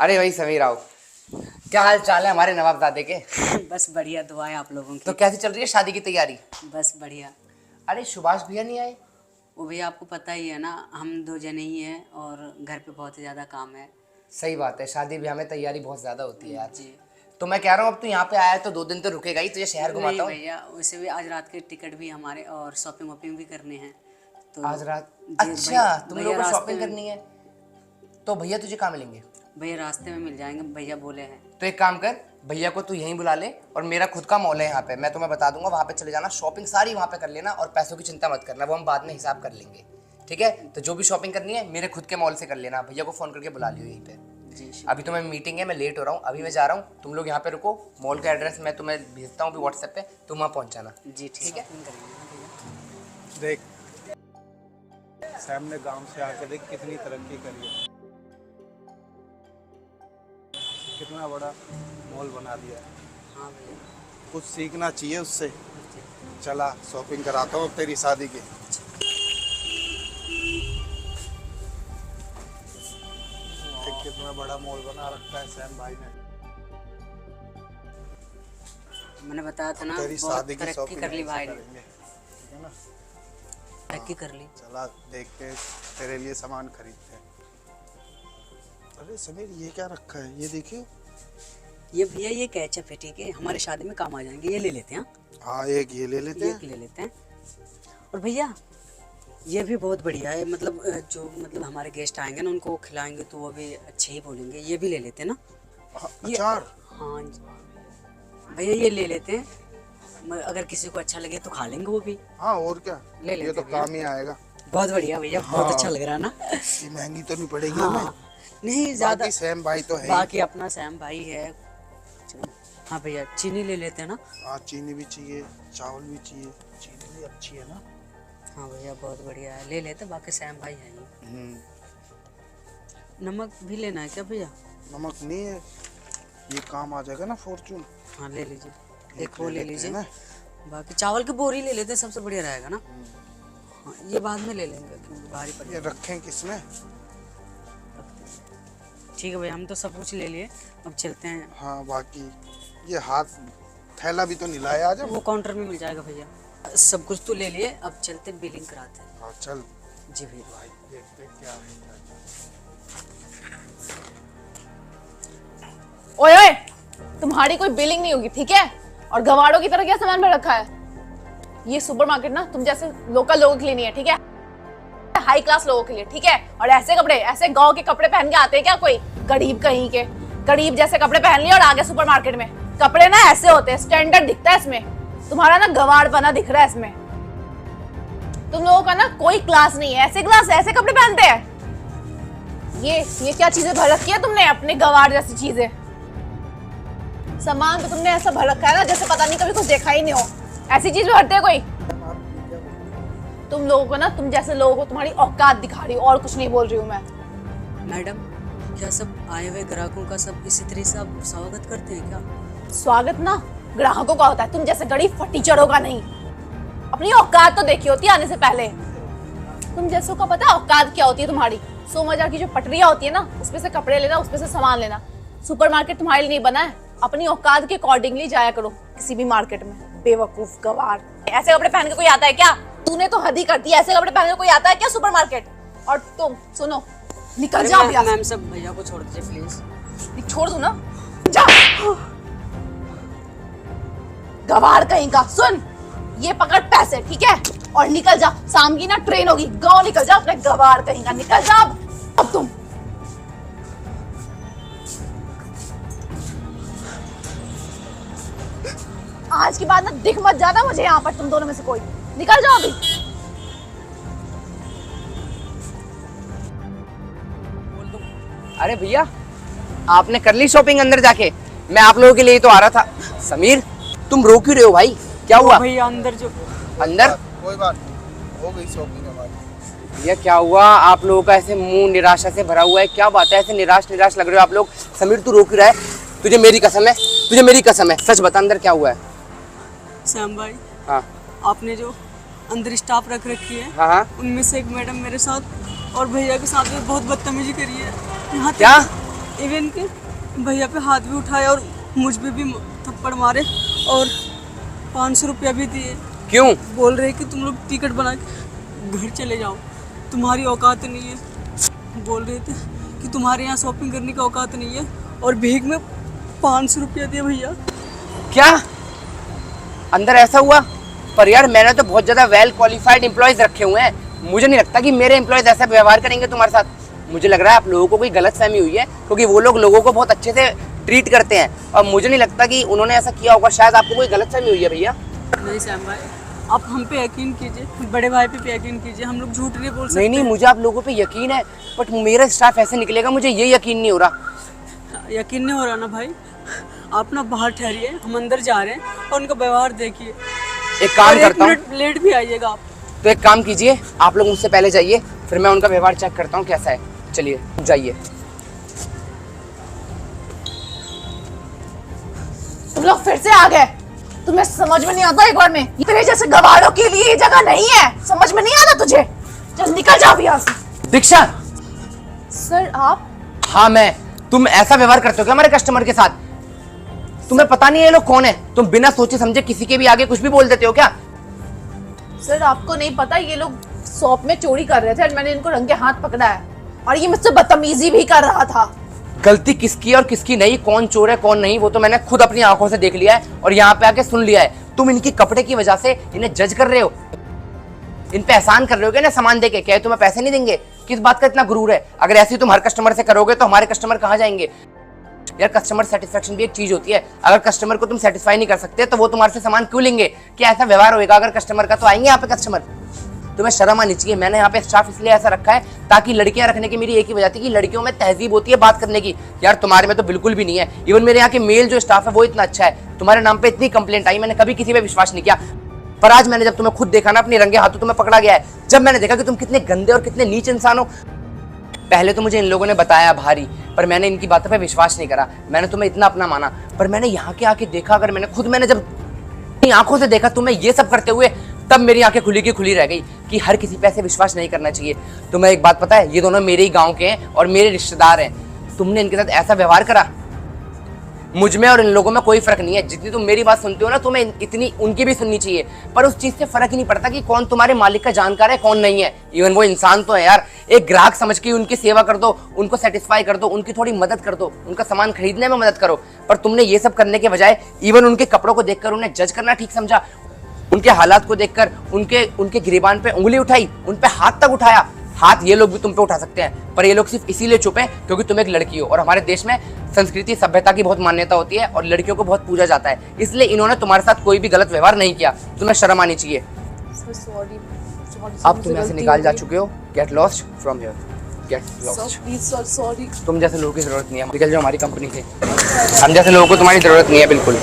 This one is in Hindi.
अरे भाई समीर आओ। क्या हाल चाल है हमारे नवाबजादे के? बस बढ़िया, दुआ है आप लोगों की। तो कैसी चल रही है शादी की तैयारी? बस बढ़िया। अरे सुभाष भैया नहीं आए? वो भैया आपको पता ही है ना, हम दो जने ही हैं और घर पे बहुत ज़्यादा काम है। सही बात है, शादी ब्याह में तैयारी बहुत ज्यादा होती है यार। जी। तो मैं कह रहा हूँ अब तू यहाँ पे आया है तो 2 दिन तो रुकेगा ही, तुझे शहर नहीं घुमाता हूँ। भैया, वैसे भी आज रात के टिकट भी हमारे और शॉपिंग वॉपिंग भी करने हैं तो आज रात? जी, अच्छा तुम भैया लोगों को रास्ते शॉपिंग में- करनी है तो भैया तुझे कहाँ मिलेंगे? भैया रास्ते में मिल जाएंगे, भैया बोले हैं। तो एक काम कर, भैया को तू यहीं बुला ले और मेरा खुद का मॉल है यहाँ पे, मैं तुम्हें बता दूंगा, वहाँ पे चले जाना, शॉपिंग सारी वहाँ पे कर लेना और पैसों की चिंता मत करना, वो हम बाद में हिसाब कर लेंगे। ठीक है? तो जो भी शॉपिंग करनी है मेरे खुद के मॉल से कर लेना, भैया को फोन करके बुला लियो यहीं पे। जी अभी तो मैं मीटिंग है, मैं लेट हो रहा हूँ, अभी मैं जा रहा हूँ, तुम लोग यहाँ पे रुको, मॉल का एड्रेस मैं तुम्हें भेजता हूँ व्हाट्सएप पे, तुम वहाँ पहुँच जाना। जी ठीक है, shopping करेंगे ना भैया। देख सैम ने गांव से आके देख कितनी तरक्की करी है, कितना बड़ा मॉल बना दिया है। हाँ भैया। कुछ सीखना चाहिए उससे। चला शॉपिंग कराता हूँ तेरी शादी की। देख कितना बड़ा मॉल बना रखा है सैम भाई ने। मैंने बताया था ना, तेरी बहुत शादी की तरक्की शॉपिंग कर ली भाई ने, करेंगे, ठीक है ना? तरक्की कर ली। चला देखते तेरे लिए सामान खरीदते हैं। अरे समीर ये क्या रखा है, ये देखिए। ये भैया ये कैचअप है, ठीक है, हमारे शादी में काम आ जाएंगे, ये ले लेते हैं। हाँ एक ये ले लेते ये हैं। ले लेते हैं। और भैया ये भी बहुत बढ़िया है, मतलब जो मतलब हमारे गेस्ट आएंगे ना उनको खिलाएंगे तो वो भी अच्छे ही बोलेंगे, ये भी ले लेते हैं ना। ये- अचार। हाँ जी। भैया ये ले लेते हैं, अगर किसी को अच्छा लगे तो खा लेंगे वो भी। हाँ और क्या, ले ये लेते तो हैं भैया। काम ही आएगा। बहुत बढ़िया भैया, बहुत हाँ। अच्छा लग रहा है ना। ये महंगी तो नहीं पड़ेगी हाँ हमें? नहीं ज़्यादा, बाकी सैम भाई तो है ही। बाकी अपना सैम भाई है। हाँ भैया चीनी ले लेते हैं ना। हाँ चीनी भी चाहिए, चावल भी चाहिए, चीनी भी अच्छी है ना। हाँ भैया बहुत बढ़िया है, ले लेते, बाकी सैम भाई है ही। नमक भी लेना है क्या भैया? नमक नहीं है, ये काम आ जाएगा ना फॉर्चून। हाँ ले लीजिए, एक वो ले लेते हैं लीजिए। ना। बाकी चावल की बोरी ले लेते हैं, सबसे बढ़िया रहेगा ना। हाँ ये बाद में ले लेंगे क्योंकि भारी पड़ ये रखें किसमें? ठीक है भैया, हम तो सब कुछ ले लिए, अब चलते हैं। हाँ बाकी ये हाथ थैला भी तो नहीं लाया आज हम। वो काउंटर में मिल जाएगा भैया, सब कुछ तो ले लिए, अब चलते बिलिंग कराते हैं। हाँ चल जी भैया। भाई देखते क्या है। ओए ओए, तुम्हारी कोई बिलिंग नहीं होगी, ठीक है? और गवाड़ों की तरह क्या सामान में रखा है? ये सुपरमार्केट ना तुम जैसे लोकल लोगों के लिए नहीं है, ठीक है? हाई क्लास लोगों के लिए, ठीक है? और ऐसे कपड़े, ऐसे गांव के कपड़े पहन के आते हैं क्या कोई? गरीब कहीं के गरीब जैसे कपड़े पहन लिए और आगे सुपरमार्केट में। कपड़े ना ऐसे होते हैं, स्टैंडर्ड दिखता है इसमें, तुम्हारा ना गवाड़पना दिख रहा है इसमें। तुम लोगों का ना कोई क्लास नहीं है, ऐसे क्लास ऐसे कपड़े पहनते हैं। ये क्या चीजें भर रखी है तुमने, अपने गवाड़ जैसी चीजें। सामान तो तुमने ऐसा भर रखा है ना जैसे पता नहीं कभी कुछ देखा ही नहीं हो, ऐसी चीज भरते हैं कोई? तुम लोगों को ना, तुम जैसे लोगों को तुम्हारी औकात दिखा रही हूँ, और कुछ नहीं बोल रही हूँ मैं। मैडम क्या सब आए हुए ग्राहकों का सब इसी तरह से आप स्वागत करते हैं क्या? स्वागत ना ग्राहकों का होता है, तुम जैसे गरीब फटीचरों का नहीं। अपनी औकात तो देखी होती है आने से पहले। तुम जैसों का पता है औकात क्या होती है तुम्हारी? 100,000 की जो पटरियां होती है ना, उसमें से कपड़े लेना, उसमें से सामान लेना। सुपरमार्केट तुम्हारे लिए नहीं बना है, अपनी औकात के अकॉर्डिंगली जाया करो किसी भी मार्केट में। बेवकूफ गवार, ऐसे कपड़े पहन के कोई आता है क्या? तूने तो हद ही कर दी, ऐसे कपड़े पहन के कोई आता है क्या सुपरमार्केट? और तुम सुनो, निकल जाओ भैया। मैम सब भैया को छोड़ दीजिए प्लीज। छोड़ दो ना, जा। गवार कहीं का, सुन, ये पकड़ पैसे, ठीक है? और निकल जा, शाम की ना ट्रेन होगी, गांव निकल जा अपने गवार कहीं का, निकल जा अब तुम। आज के बाद ना दिख मत जाना मुझे यहाँ पर, तुम दोनों में से कोई। निकल जाओ अभी। अरे भैया आपने कर ली शॉपिंग अंदर जाके? मैं आप लोगों के लिए ही तो आ रहा था। समीर तुम रो क्यों रहे हो भाई, क्या हुआ? भैया अंदर जो अंदर? कोई बात नहीं, हो गई शॉपिंग हमारी। भैया क्या हुआ, आप लोगों का ऐसे मुंह निराशा से भरा हुआ है, क्या बात है, ऐसे निराश निराश लग रहे हो आप लोग? समीर तू रो क्यों रहा है? तुझे मेरी कसम है, तुझे मेरी कसम है, सच बता अंदर क्या हुआ है? श्याम भाई, हाँ आपने जो अंदर स्टाफ रख रखी है, हाँ हाँ उनमें से एक मैडम मेरे साथ और भैया के साथ में बहुत बदतमीजी करी है। यहाँ क्या? इवन के भैया पे हाथ भी उठाया और मुझ पे भी थप्पड़ मारे और 500 रुपया भी दिए। क्यों? बोल रहे कि तुम लोग टिकट बना के घर चले जाओ, तुम्हारी औकात नहीं है। बोल रहे थे कि तुम्हारे यहाँ शॉपिंग करने की औकात नहीं है और भीख में 500 रुपया दिए भैया। क्या अंदर ऐसा हुआ? पर यार मैंने तो बहुत ज्यादा वेल क्वालिफाइड एम्प्लॉयज रखे हुए हैं, मुझे नहीं लगता कि मेरे एम्प्लॉयज ऐसा व्यवहार करेंगे तुम्हारे साथ। मुझे लग रहा है आप लोगों को कोई गलतफहमी हुई है, क्योंकि वो लोग लोगों को बहुत अच्छे से ट्रीट करते हैं और मुझे नहीं लगता कि उन्होंने ऐसा किया होगा। शायद आपको कोई गलतफहमी हुई है भैया। नहीं सैम भाई, आप हम पे यकीन कीजिए, बड़े भाई पे यकीन कीजिए, हम लोग झूठ नहीं बोल सकते। नहीं, मुझे आप लोगों पे यकीन है, बट मेरा स्टाफ ऐसे निकलेगा मुझे ये यकीन नहीं हो रहा। यकीन नहीं हो रहा ना भाई, आप ना बाहर ठहरिए, हम अंदर जा रहे हैं और उनका व्यवहार देखिए। एक काम करता हूँ, 1 मिनट लेट भी आइएगा आप। तो एक काम कीजिए, आप लोग मुझसे पहले जाइए, फिर मैं उनका व्यवहार चेक करता हूँ कैसा है। चलिए जाइए। तुम लोग फिर से आ गए, तुम्हें समझ में नहीं आता एक बार में? तेरे जैसे गवारों के लिए ये जगह नहीं है, समझ में नहीं आता तुझे? चल निकल जाओ यहाँ से। दीक्षा। सर आप? हाँ मैं। तुम ऐसा व्यवहार करते हो क्या हमारे कस्टमर के साथ? तुम्हें पता नहीं है ये लोग कौन है? तुम बिना सोचे समझे किसी के भी आगे कुछ भी बोल देते हो क्या? सर आपको नहीं पता, ये लोग शॉप में चोरी कर रहे थे और मैंने इनको रंगे हाथ पकड़ा है और ये मुझसे बदतमीजी भी कर रहा था। गलती किसकी है और किसकी नहीं, कौन चोर है कौन नहीं, वो तो मैंने खुद अपनी आंखों से देख लिया है और यहाँ पे आके सुन लिया है। तुम इनकी कपड़े की वजह से इन्हें जज कर रहे हो, इन पे एहसान कर रहे हो क्या ना सामान देके? क्या तुम्हें पैसे नहीं देंगे? किस बात का इतना गुरूर है? अगर ऐसे ही तुम हर कस्टमर से करोगे तो हमारे कस्टमर कहाँ जाएंगे? यार कस्टमर सेटिस्फेक्शन भी एक चीज होती है, अगर कस्टमर को तुम सेटिस्फाई नहीं कर सकते तो वो तुम्हारे से सामान क्यों लेंगे? क्या ऐसा व्यवहार होगा अगर कस्टमर का? तो आएंगे यहाँ पे कस्टमर। तुम्हें शर्म आनी चाहिए। मैंने यहाँ पे स्टाफ इसलिए ऐसा रखा है ताकि लड़कियां रखने की मेरी एक ही वजह थी कि लड़कियों में तहजीब होती है बात करने की। यार तुम्हारे में तो बिल्कुल भी नहीं है। इवन मेरे यहाँ के मेल जो स्टाफ है वो इतना अच्छा है। तुम्हारे नाम पे इतनी कंप्लेंट आई, मैंने कभी किसी पे विश्वास नहीं किया, पर आज मैंने जब तुम्हें खुद देखा ना अपने रंगे हाथों, तुम्हें पकड़ा गया है, जब मैंने देखा कि तुम कितने गंदे और कितने नीच इंसान हो। पहले तो मुझे इन लोगों ने बताया भारी, पर मैंने इनकी बातों पे विश्वास नहीं करा। मैंने तुम्हें इतना अपना माना, पर मैंने यहाँ के आके देखा, अगर मैंने जब अपनी आंखों से देखा तुम्हें ये सब करते हुए, तब मेरी आंखें खुली की खुली रह गई कि हर किसी पे ऐसे विश्वास नहीं करना चाहिए। तुम्हें एक बात पता है, ये दोनों मेरे ही गाँव के हैं और मेरे रिश्तेदार हैं। तुमने इनके साथ ऐसा व्यवहार करा, मुझ में और इन लोगों में कोई फर्क नहीं है। जितनी तुम मेरी बात सुनते हो ना, तुम्हें इतनी उनकी भी सुननी चाहिए, पर उस चीज से फर्क ही नहीं पड़ता कि कौन तुम्हारे मालिक का जानकार है कौन नहीं है। इवन वो इंसान तो है यार। एक ग्राहक समझ के उनकी सेवा कर दो, उनको सेटिस्फाई कर दो, उनकी थोड़ी मदद कर दो, उनका सामान खरीदने में मदद करो। पर तुमने ये सब करने के बजाय इवन उनके कपड़ों को देखकर उन्हें जज करना ठीक समझा, उनके हालात को देखकर उनके गिरेबान पे उंगली उठाई, उन पे हाथ तक उठाया। हाथ ये लोग भी तुम पे उठा सकते हैं, पर ये लोग सिर्फ इसीलिए चुप हैं क्योंकि तुम एक लड़की हो और हमारे देश में संस्कृति सभ्यता की बहुत मान्यता होती है और लड़कियों को बहुत पूजा जाता है। इसलिए इन्होंने तुम्हारे साथ कोई भी गलत व्यवहार नहीं किया। तुम्हें शर्म आनी चाहिए। अब तुम यहाँ से निकाल जा चुके हो। Get lost from here, get lost. Sorry. तुम जैसे लोगों की जरूरत नहीं है, निकल जाओ हमारी कंपनी से। हम जैसे लोगों को तुम्हारी जरूरत नहीं है बिल्कुल।